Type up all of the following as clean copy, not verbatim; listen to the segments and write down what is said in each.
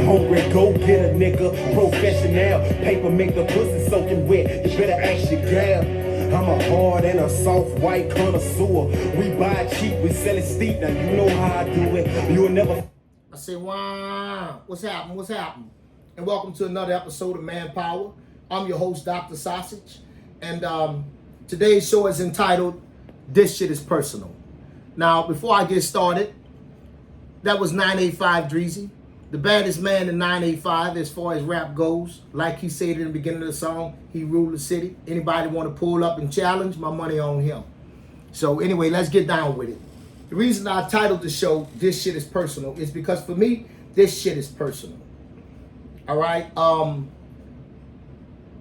hungry, go get a nigga. Professional, paper make the pussy soaking wet. You better ask your gal. I'm a hard and a soft white connoisseur. We buy it cheap, we sell it steep. Now you know how I do it. You'll never. I say, wow, what's happening? What's happening? And welcome to another episode of ManPower. I'm your host, Dr. Sausage. And today's show is entitled, This Shit Is Personal. Now, before I get started, that was 985 Dreezy, the baddest man in 985 as far as rap goes. Like he said in the beginning of the song, he ruled the city. Anybody want to pull up and challenge, my money on him. So anyway, let's get down with it. The reason I titled the show, This Shit Is Personal, is because for me, this shit is personal. All right?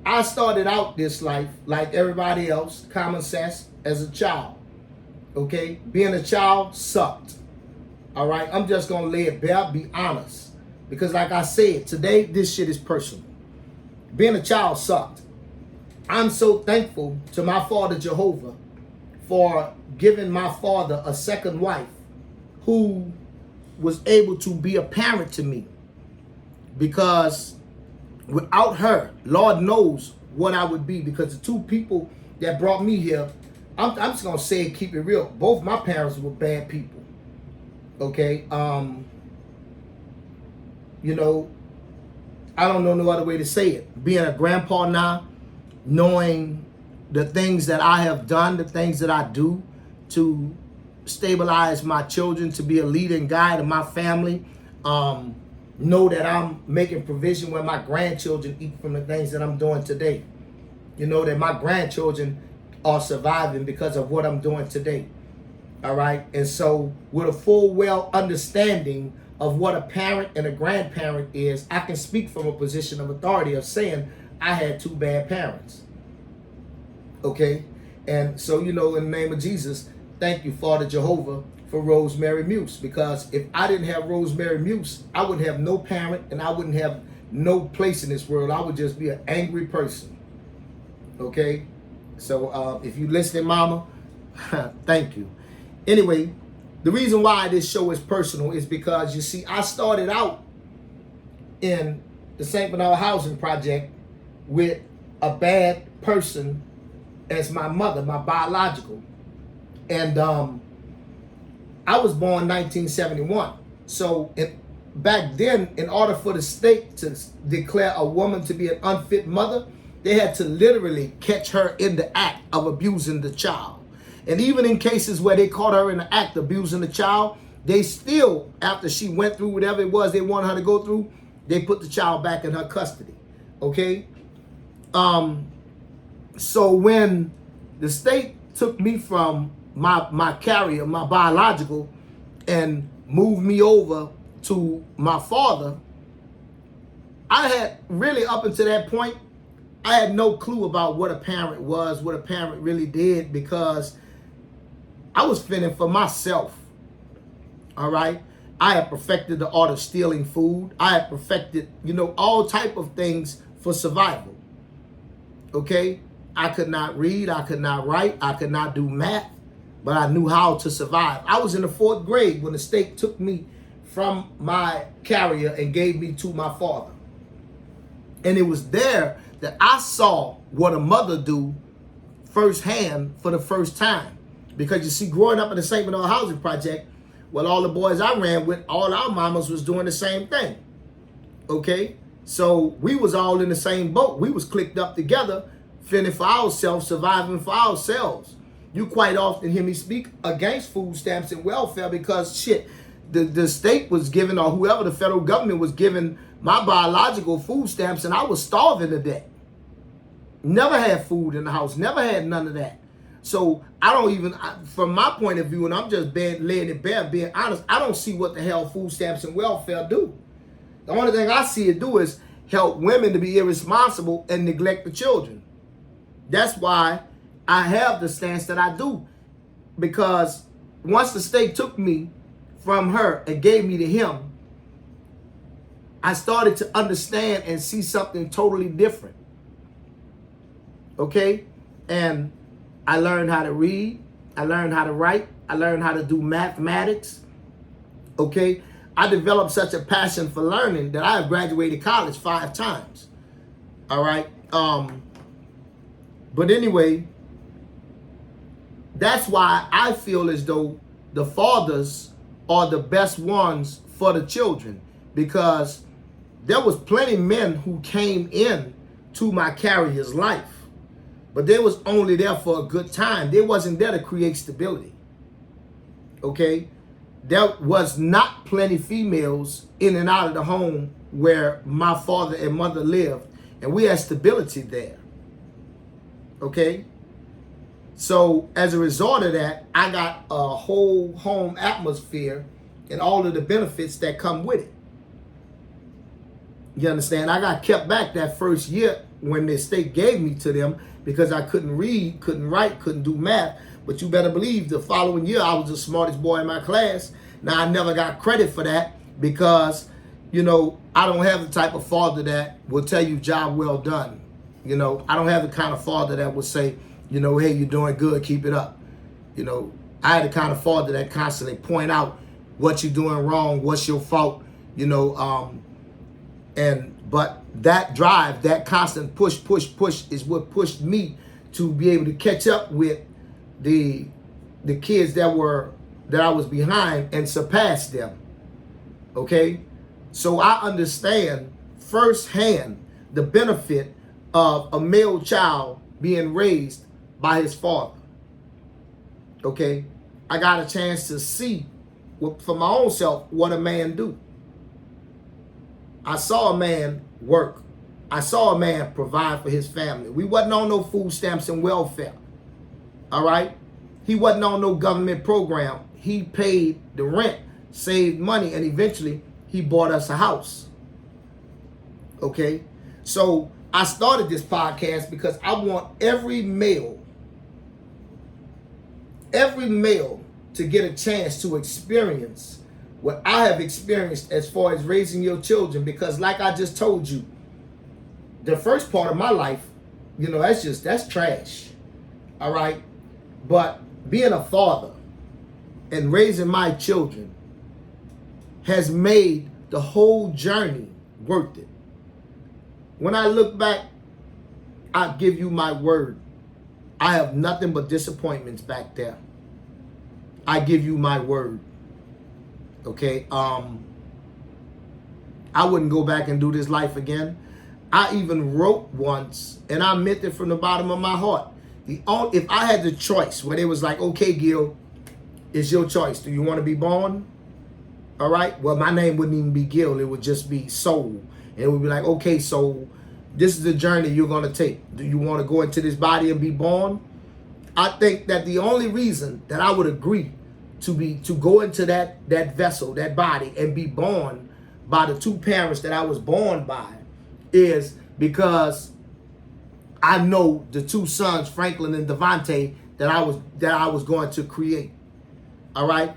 I started out this life like everybody else, common sense, as a child. Okay? Being a child sucked. All right? I'm just going to lay it bare, be honest. Because like I said, today, this shit is personal. Being a child sucked. I'm so thankful to my father, Jehovah, for giving my father a second wife who was able to be a parent to me. Because without her, Lord knows what I would be. Because the two people that brought me here, I'm just going to say it, keep it real. Both my parents were bad people. Okay? You know, I don't know no other way to say it. Being a grandpa now, knowing the things that I have done, the things that I do to stabilize my children, to be a leader and guide of my family, know that I'm making provision where my grandchildren eat from the things that I'm doing today. You know that my grandchildren are surviving because of what I'm doing today. All right. And so with a full well understanding of what a parent and a grandparent is, I can speak from a position of authority of saying I had two bad parents. Okay. And so, you know, in the name of Jesus, thank you, Father Jehovah, for Rosemary Muse. Because if I didn't have Rosemary Muse, I would have no parent and I wouldn't have no place in this world. I would just be an angry person. Okay. So if you listening, mama, thank you. Anyway, the reason why this show is personal is because, you see, I started out in the St. Bernard Housing Project with a bad person as my mother, my biological. And I was born 1971. So back then, in order for the state to declare a woman to be an unfit mother, they had to literally catch her in the act of abusing the child. And even in cases where they caught her in the act of abusing the child, they still, after she went through whatever it was they wanted her to go through, they put the child back in her custody. Okay? So when the state took me from my carrier, my biological, and moved me over to my father, I had really, up until that point, I had no clue about what a parent was, what a parent really did, because I was fending for myself. All right? I had perfected the art of stealing food. I had perfected, you know, all type of things for survival. Okay? I could not read. I could not write. I could not do math. But I knew how to survive. I was in the 4th grade when the state took me from my carrier and gave me to my father. And it was there that I saw what a mother do firsthand for the first time. Because you see, growing up in the St. Bernard Housing Project, well, all the boys I ran with, all our mamas was doing the same thing. Okay? So we was all in the same boat. We was clicked up together, fending for ourselves, surviving for ourselves. You quite often hear me speak against food stamps and welfare because, shit, the state was giving, or whoever, the federal government was giving my biological food stamps, and I was starving to death. Never had food in the house. Never had none of that. So I don't even, from my point of view, and I'm just laying it bare, being honest, I don't see what the hell food stamps and welfare do. The only thing I see it do is help women to be irresponsible and neglect the children. That's why I have the stance that I do. Because once the state took me from her and gave me to him, I started to understand and see something totally different. Okay? And I learned how to read. I learned how to write. I learned how to do mathematics. Okay? I developed such a passion for learning that I have graduated college 5 times. All right. But anyway, that's why I feel as though the fathers are the best ones for the children, because there was plenty of men who came in to my carrier's life, but they was only there for a good time. They wasn't there to create stability. Okay? There was not plenty females in and out of the home where my father and mother lived, and we had stability there. Okay? So as a result of that, I got a whole home atmosphere and all of the benefits that come with it. You understand? I got kept back that first year when the state gave me to them because I couldn't read, couldn't write, couldn't do math. But you better believe the following year I was the smartest boy in my class. Now, I never got credit for that because, you know, I don't have the type of father that will tell you job well done. You know, I don't have the kind of father that would say, you know, hey, you're doing good, keep it up. You know, I had the kind of father that constantly point out what you're doing wrong, what's your fault, you know, but that drive, that constant push is what pushed me to be able to catch up with the kids that I was behind and surpass them. Okay? So I understand firsthand the benefit of a male child being raised by his father. Okay? I got a chance to see for my own self what a man do. I saw a man work. I saw a man provide for his family. We wasn't on no food stamps and welfare. All right? He wasn't on no government program. He paid the rent, saved money, and eventually he bought us a house. Okay? So I started this podcast because I want every male to get a chance to experience what I have experienced as far as raising your children, because like I just told you, the first part of my life, you know, that's trash. All right? But being a father and raising my children has made the whole journey worth it. When I look back, I give you my word, I have nothing but disappointments back there. I give you my word. Okay, I wouldn't go back and do this life again. I even wrote once, and I meant it from the bottom of my heart. If I had the choice where they was like, okay, Gil, it's your choice. Do you want to be born? All right. Well, my name wouldn't even be Gil. It would just be Soul. And it would be like, okay, Soul, this is the journey you're going to take. Do you want to go into this body and be born? I think that the only reason that I would agree to go into that vessel, that body, and be born by the two parents that I was born by is because I know the two sons, Franklin and Devontae, that I was going to create. All right?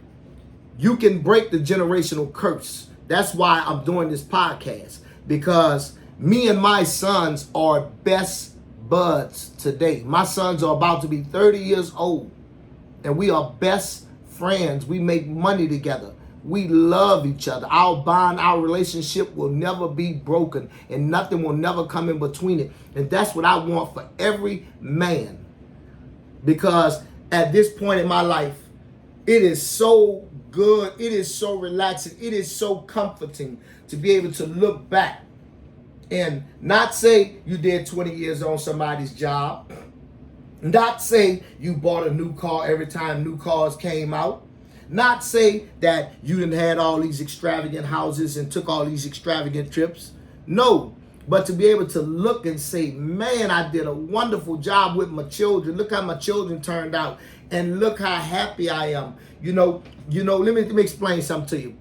You can break the generational curse. That's why I'm doing this podcast, because me and my sons are best buds today. My sons are about to be 30 years old, and we are best friends. We make money together. We love each other. Our bond, our relationship will never be broken, and nothing will never come in between it. And that's what I want for every man, because at this point in my life, it is so good. It is so relaxing. It is so comforting to be able to look back and not say you did 20 years on somebody's job. Not say you bought a new car every time new cars came out. Not say that you didn't had all these extravagant houses and took all these extravagant trips. No, but to be able to look and say, man, I did a wonderful job with my children. Look how my children turned out, and look how happy I am. You know. Let me explain something to you.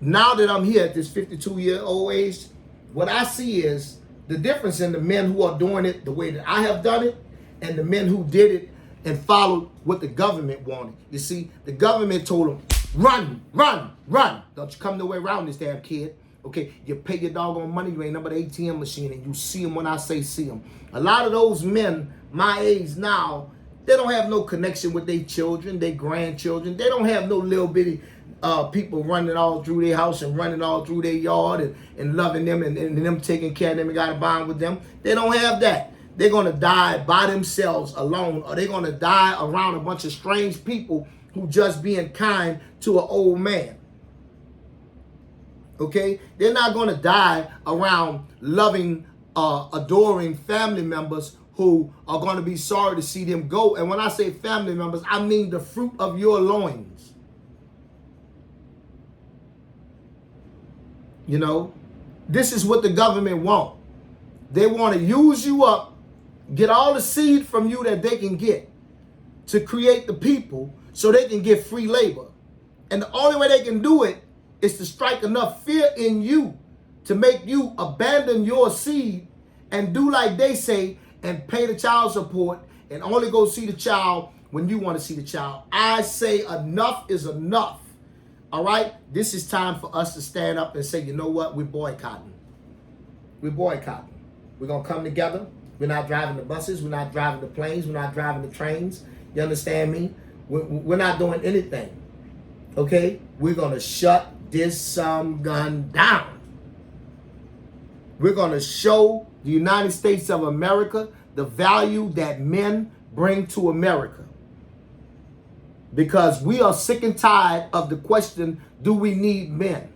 Now that I'm here at this 52-year-old age, what I see is the difference in the men who are doing it the way that I have done it, and the men who did it and followed what the government wanted. You see, the government told them, run, run, run. Don't you come no way around this damn kid. Okay, you pay your doggone money, you ain't number the ATM machine, and you see them when I say see them. A lot of those men my age now, they don't have no connection with their children, their grandchildren. They don't have no little bitty people running all through their house and running all through their yard and loving them and them taking care of them and got a bond with them. They don't have that. They're going to die by themselves alone, or they're going to die around a bunch of strange people who just being kind to an old man. Okay? They're not going to die around loving, adoring family members who are going to be sorry to see them go. And when I say family members, I mean the fruit of your loins. You know, this is what the government want. They want to use you up, get all the seed from you that they can get to create the people so they can get free labor. And the only way they can do it is to strike enough fear in you to make you abandon your seed and do like they say and pay the child support and only go see the child when you want to see the child. I say enough is enough. All right? This is time for us to stand up and say, you know what? We're boycotting. We're boycotting. We're going to come together. We're not driving the buses. We're not driving the planes. We're not driving the trains. You understand me? We're not doing anything. Okay? We're going to shut this gun down. We're going to show the United States of America the value that men bring to America. Because we are sick and tired of the question, do we need men?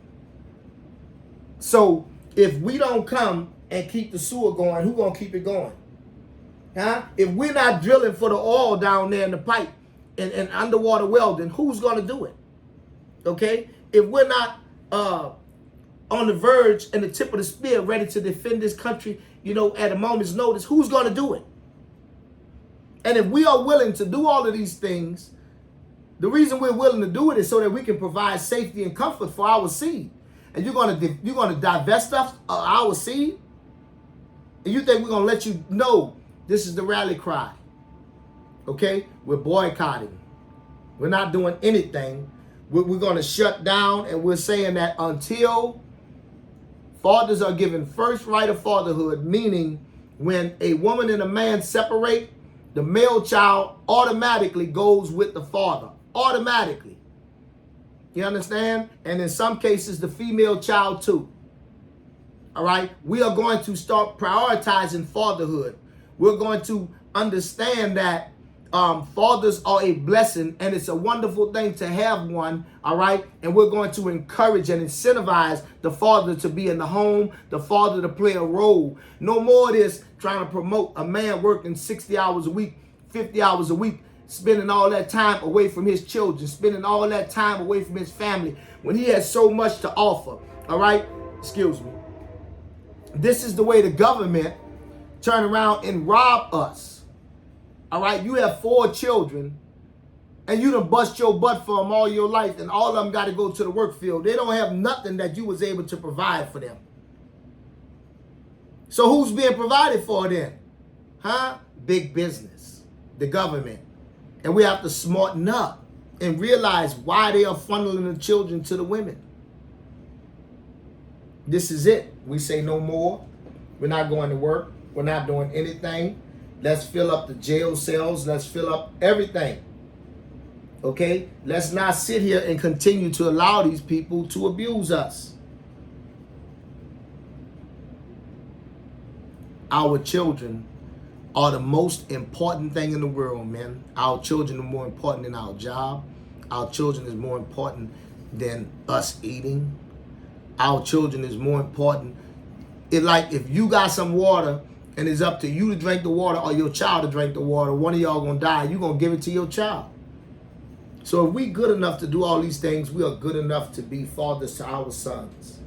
So if we don't come and keep the sewer going, who's going to keep it going? Huh? If we're not drilling for the oil down there in the pipe and underwater welding, who's going to do it? Okay? If we're not on the verge and the tip of the spear ready to defend this country, you know, at a moment's notice, who's going to do it? And if we are willing to do all of these things, the reason we're willing to do it is so that we can provide safety and comfort for our seed. And you're gonna divest us of our seed? And you think we're gonna let you know this is the rally cry? Okay? We're boycotting. We're not doing anything. We're gonna shut down, and we're saying that until fathers are given first right of fatherhood, meaning when a woman and a man separate, the male child automatically goes with the father. Automatically. You understand? And in some cases, the female child too. All right? We are going to start prioritizing fatherhood. We're going to understand that fathers are a blessing, and it's a wonderful thing to have one. All right? And we're going to encourage and incentivize the father to be in the home, the father to play a role. No more of this trying to promote a man working 60 hours a week, 50 hours a week, spending all that time away from his children, spending all that time away from his family when he has so much to offer. All right? Excuse me. This is the way the government turn around and rob us. All right? You have 4 children and you done bust your butt for them all your life, and all of them got to go to the work field. They don't have nothing that you was able to provide for them. So who's being provided for then? Huh? Big business, the government. And we have to smarten up and realize why they are funneling the children to the women. This is it. We say no more. We're not going to work. We're not doing anything. Let's fill up the jail cells. Let's fill up everything. Okay? Let's not sit here and continue to allow these people to abuse us. Our children are the most important thing in the world, man. Our children are more important than our job. Our children is more important than us eating. Our children is more important. It's like if you got some water and it's up to you to drink the water or your child to drink the water, one of y'all gonna die, you're gonna give it to your child. So if we good enough to do all these things, we are good enough to be fathers to our sons.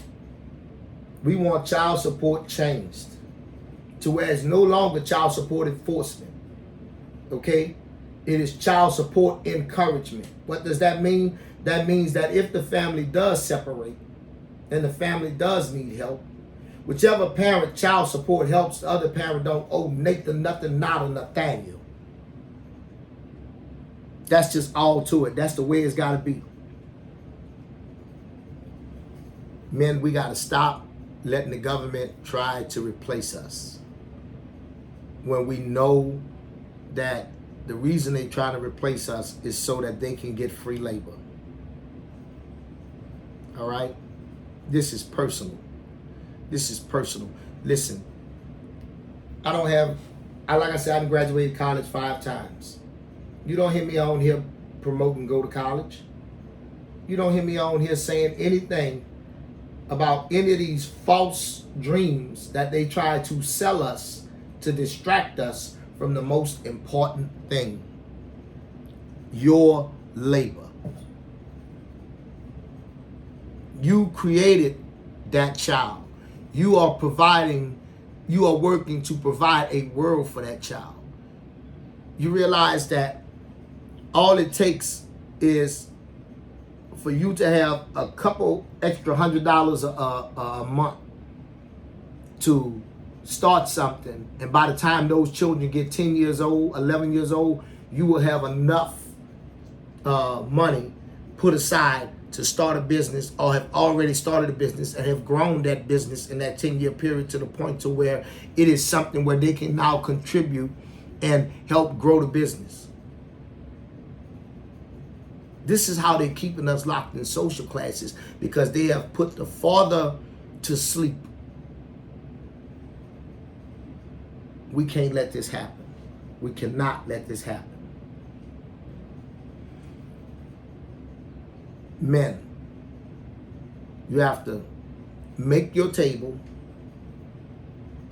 We want child support changed to where it's no longer child support enforcement. Okay? It is child support encouragement. What does that mean? That means that if the family does separate and the family does need help, whichever parent child support helps, the other parent don't owe Nathan nothing, not a Nathaniel. That's just all to it. That's the way it's got to be. Men, we got to stop letting the government try to replace us when we know that the reason they try to replace us is so that they can get free labor. All right? This is personal. This is personal. Listen, like I said, I graduated college 5 times. You don't hear me on here promoting go to college. You don't hear me on here saying anything about any of these false dreams that they try to sell us to distract us from the most important thing: your labor. You created that child. You are working to provide a world for that child. You realize that all it takes is for you to have a couple extra $100 a month to start something, and by the time those children get 10 years old, 11 years old, you will have enough money put aside to start a business, or have already started a business and have grown that business in that 10-year period to the point to where it is something where they can now contribute and help grow the business. This is how they're keeping us locked in social classes, because they have put the father to sleep. We can't let this happen. We cannot let this happen. Men, you have to make your table,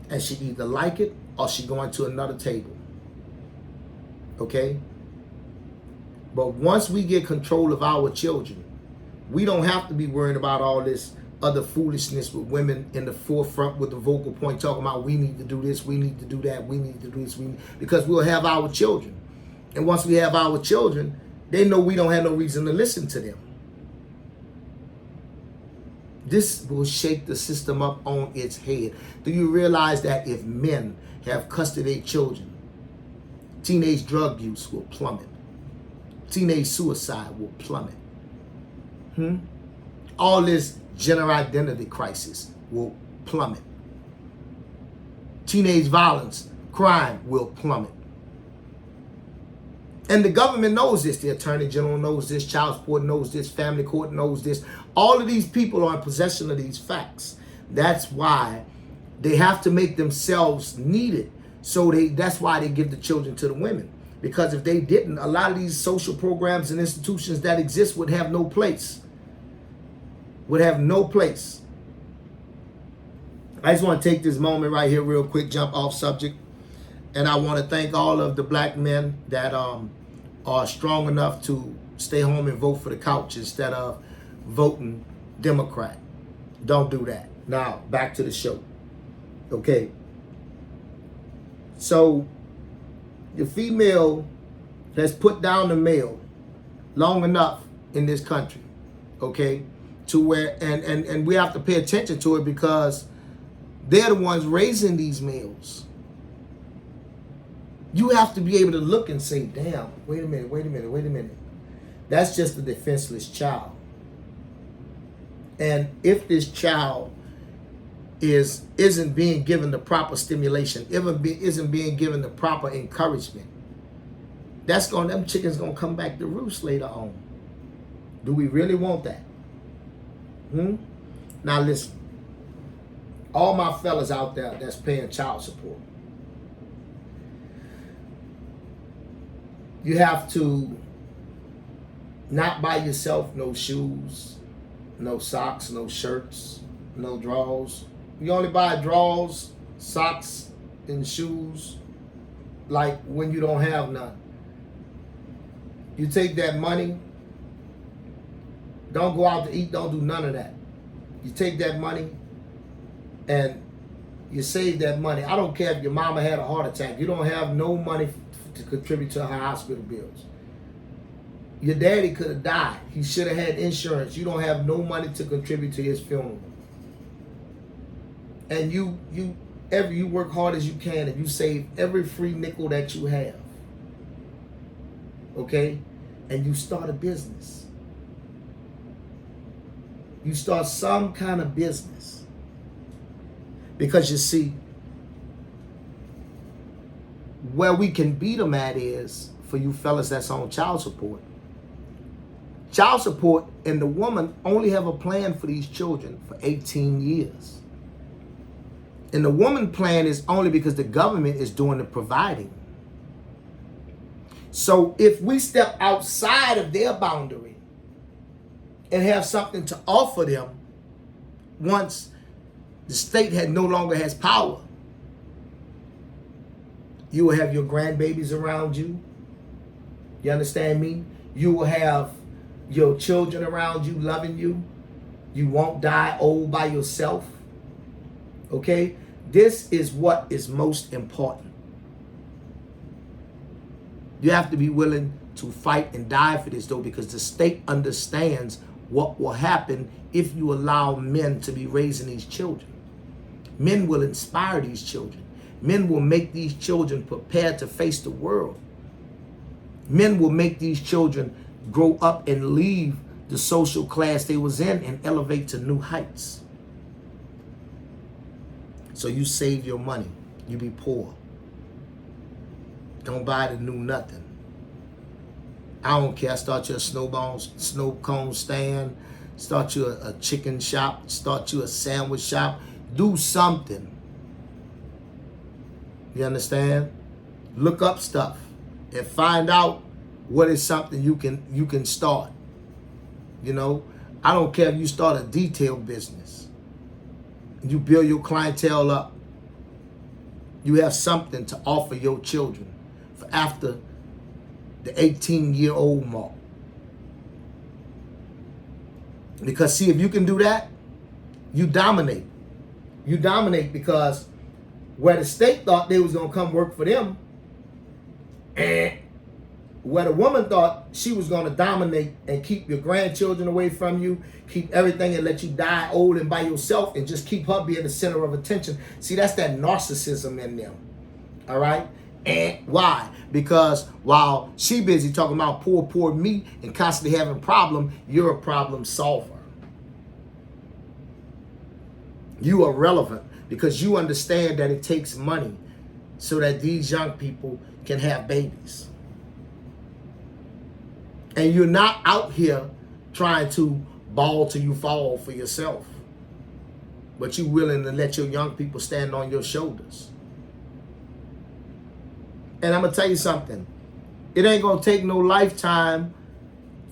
and she either like it or she going to another table. Okay? But once we get control of our children, we don't have to be worrying about all this other foolishness with women in the forefront with the vocal point talking about we need to do this, we need to do that, we need to do this, because we'll have our children. And once we have our children, they know we don't have no reason to listen to them. This will shake the system up on its head. Do you realize that if men have custody of their children, teenage drug use will plummet? Teenage suicide will plummet. All this gender identity crisis will plummet. Teenage violence, crime will plummet. And the government knows this. The Attorney General knows this. Child support knows this. Family court knows this. All of these people are in possession of these facts. That's why they have to make themselves needed. That's why they give the children to the women. Because if they didn't, a lot of these social programs and institutions that exist would have no place. Would have no place. I just want to take this moment right here real quick, jump off subject. And I want to thank all of the black men that are strong enough to stay home and vote for the couch instead of voting Democrat. Don't do that. Now, back to the show. Okay. So, the female has put down the male long enough in this country. Okay. To where, and we have to pay attention to it, because they're the ones raising these males. You have to be able to look and say, damn, wait a minute. That's just a defenseless child. And if this child isn't being given the proper stimulation, isn't being given the proper encouragement, them chickens gonna come back to roost later on. Do we really want that? Now listen, all my fellas out there that's paying child support, you have to not buy yourself no shoes, no socks, no shirts, no drawers. You only buy drawers, socks, and shoes like when you don't have none. You take that money, don't go out to eat, don't do none of that. You take that money and you save that money. I don't care if your mama had a heart attack. You don't have no money to contribute to her hospital bills. Your daddy could have died. He should have had insurance. You don't have no money to contribute to his funeral. And you work hard as you can, and you save every free nickel that you have. Okay? And you start a business. You start some kind of business. Because you see, where we can beat them at is, for you fellas that's on child support, child support, and the woman only have a plan for these children for 18 years. And the woman plan is only because the government is doing the providing. So if we step outside of their boundary and have something to offer them, once the state no longer has power, you will have your grandbabies around you. You understand me? You will have your children around you loving you. You won't die old by yourself. Okay? This is what is most important. You have to be willing to fight and die for this, though, because the state understands what will happen if you allow men to be raising these children. Men will inspire these children. Men will make these children prepared to face the world. Men will make these children grow up and leave the social class they was in and elevate to new heights. So you save your money. You be poor. Don't buy the new nothing. I don't care. Start you a snow cone stand. Start you a chicken shop. Start you a sandwich shop. Do something. You understand? Look up stuff and find out what is something you can start. You know, I don't care if you start a detail business. You build your clientele up. You have something to offer your children for after the 18-year-old mark. Because see, if you can do that, you dominate. You dominate because where the state thought they was going to come work for them, and where the woman thought she was going to dominate and keep your grandchildren away from you, keep everything and let you die old and by yourself and just keep her being the center of attention. See, that's that narcissism in them. All right? And why? Because while she busy talking about poor me and constantly having a problem, you're a problem solver. You are relevant because you understand that it takes money so that these young people can have babies. And you're not out here trying to ball till you fall for yourself, but you're willing to let your young people stand on your shoulders. And I'm going to tell you something. It ain't going to take no lifetime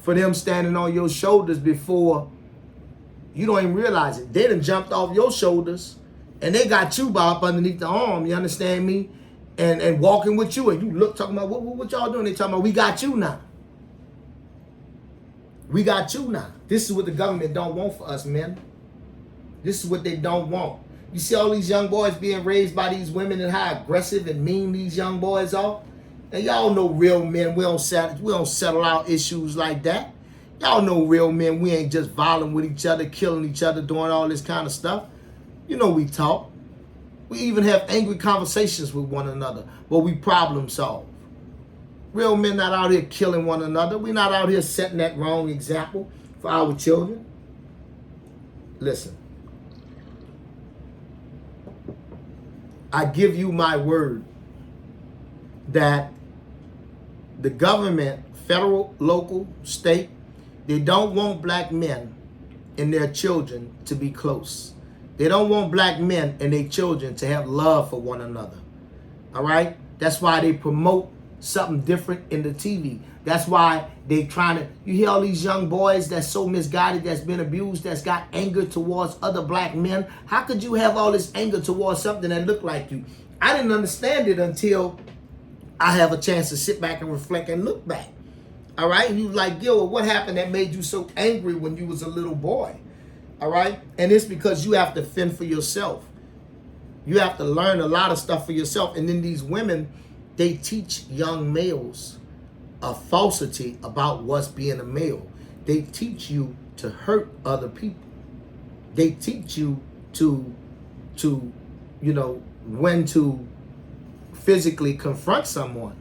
for them standing on your shoulders before you don't even realize it. They done jumped off your shoulders and they got you by up underneath the arm, you understand me? And walking with you, and you look talking about, what y'all doing? They talking about, we got you now. We got you now. This is what the government don't want for us, men. This is what they don't want. You see all these young boys being raised by these women and how aggressive and mean these young boys are? And y'all know real men, we don't settle out issues like that. Y'all know real men, we ain't just violent with each other, killing each other, doing all this kind of stuff. You know we talk. We even have angry conversations with one another, but we problem solve. Real men not out here killing one another. We're not out here setting that wrong example for our children. Listen. I give you my word that the government, federal, local, state, they don't want black men and their children to be close. They don't want black men and their children to have love for one another. All right? That's why they promote something different in the TV. That's why they trying to, you hear all these young boys that's so misguided, that's been abused, that's got anger towards other black men. How could you have all this anger towards something that looked like you? I didn't understand it until I have a chance to sit back and reflect and look back. All right? And you like, Gil, what happened that made you so angry when you was a little boy? All right? And it's because you have to fend for yourself. You have to learn a lot of stuff for yourself. And then these women, they teach young males a falsity about what's being a male. They teach you to hurt other people. They teach you to you know, when to physically confront someone.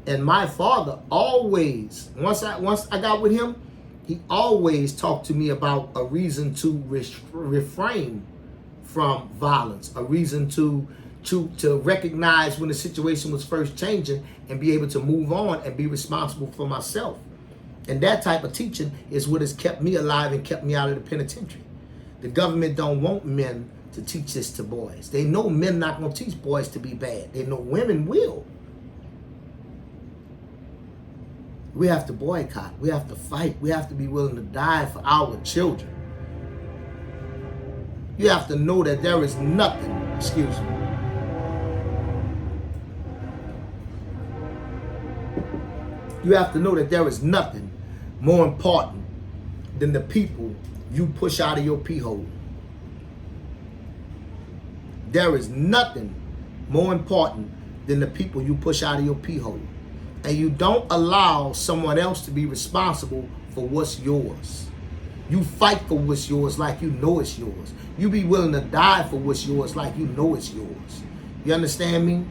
And my father always, once I got with him, he always talked to me about a reason to refrain from violence, a reason to recognize when the situation was first changing and be able to move on and be responsible for myself. And that type of teaching is what has kept me alive and kept me out of the penitentiary. The government don't want men to teach this to boys. They know men not going to teach boys to be bad. They know women will. We have to boycott. We have to fight. We have to be willing to die for our children. You have to know that there is nothing, excuse me. You have to know that there is nothing more important than the people you push out of your pee hole. There is nothing more important than the people you push out of your pee hole. And you don't allow someone else to be responsible for what's yours. You fight for what's yours like you know it's yours. You be willing to die for what's yours like you know it's yours. You understand me?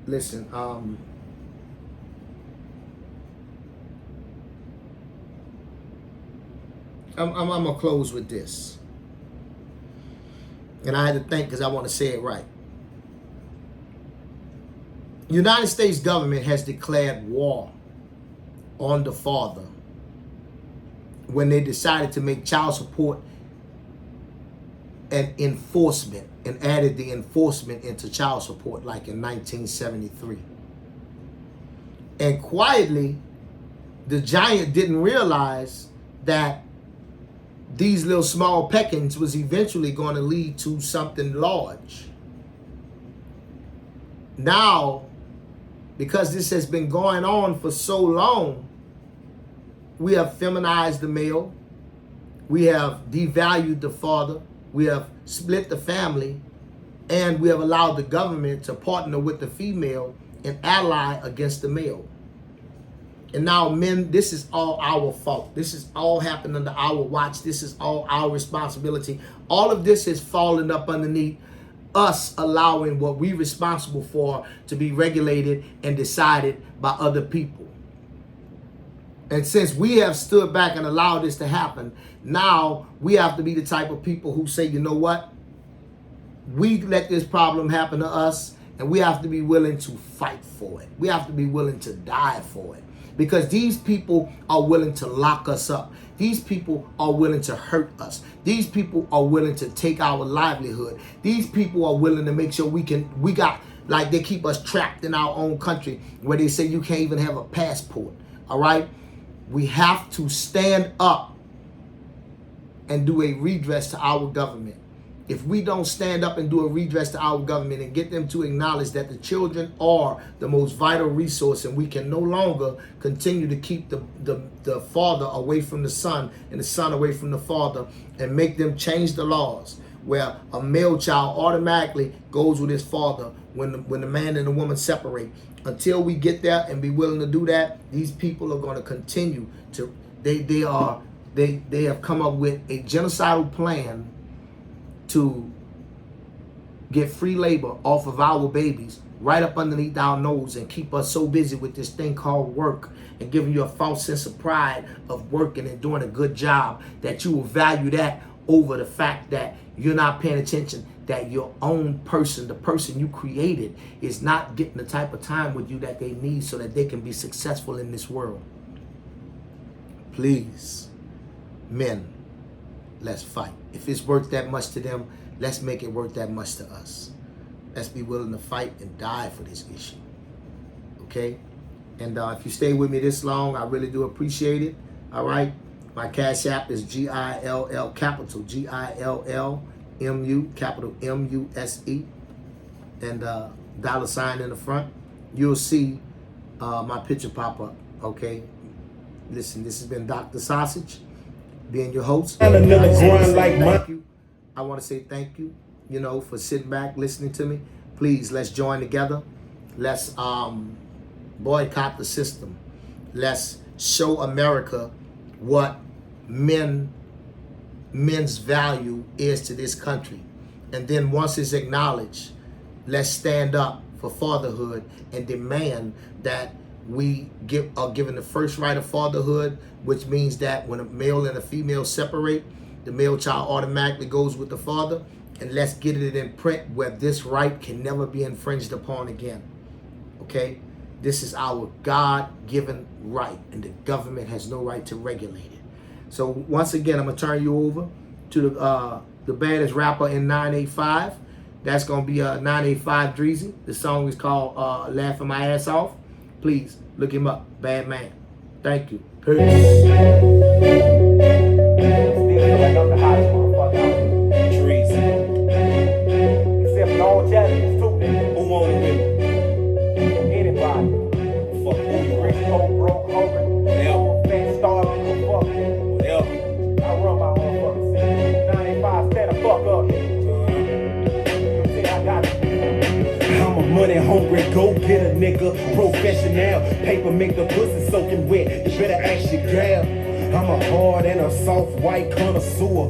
Listen, I'm gonna close with this. And I had to think because I want to say it right. United States government has declared war on the father when they decided to make child support an enforcement and added the enforcement into child support like in 1973. And quietly, the giant didn't realize that these little small peckings was eventually going to lead to something large. Now, because this has been going on for so long, we have feminized the male. We have devalued the father. We have split the family. And we have allowed the government to partner with the female and ally against the male. And now, men, this is all our fault. This is all happened under our watch. This is all our responsibility. All of this has fallen up underneath us allowing what we're responsible for to be regulated and decided by other people. And since we have stood back and allowed this to happen, now we have to be the type of people who say, you know what? We let this problem happen to us, and we have to be willing to fight for it. We have to be willing to die for it. Because these people are willing to lock us up. These people are willing to hurt us. These people are willing to take our livelihood. These people are willing to make sure we got, like they keep us trapped in our own country where they say you can't even have a passport. All right? We have to stand up and do a redress to our government. If we don't stand up and do a redress to our government and get them to acknowledge that the children are the most vital resource and we can no longer continue to keep the father away from the son and the son away from the father and make them change the laws where a male child automatically goes with his father when the man and the woman separate. Until we get there and be willing to do that, these people are going to continue to, they have come up with a genocidal plan to get free labor off of our babies right up underneath our nose and keep us so busy with this thing called work and giving you a false sense of pride of working and doing a good job that you will value that over the fact that you're not paying attention that your own person, the person you created, is not getting the type of time with you that they need so that they can be successful in this world. Please, men, let's fight. If it's worth that much to them, let's make it worth that much to us. Let's be willing to fight and die for this issue. Okay? And if you stay with me this long, I really do appreciate it. All right? My Cash App is GILL, capital GILLMU, capital MUSE, and $ in the front. You'll see my picture pop up. Okay? Listen, this has been Dr. Sausage, being your host. I want to say thank you, for sitting back, listening to me. Please, let's join together. Let's boycott the system. Let's show America what men's value is to this country. And then once it's acknowledged, let's stand up for fatherhood and demand that we are given the first right of fatherhood, which means that when a male and a female separate, the male child automatically goes with the father. and let's get it in print where this right can never be infringed upon again. Okay? This is our God-given right, and the government has no right to regulate it. So once again, I'm gonna turn you over to the baddest rapper in 985. That's gonna be 985 Dreezy. The song is called "Laughing My Ass Off." Please look him up, Bad Man. Thank you. Peace. Money hungry, go get a nigga. Professional, paper make the pussy soaking wet. You better ask your gal. I'm a hard and a soft white connoisseur.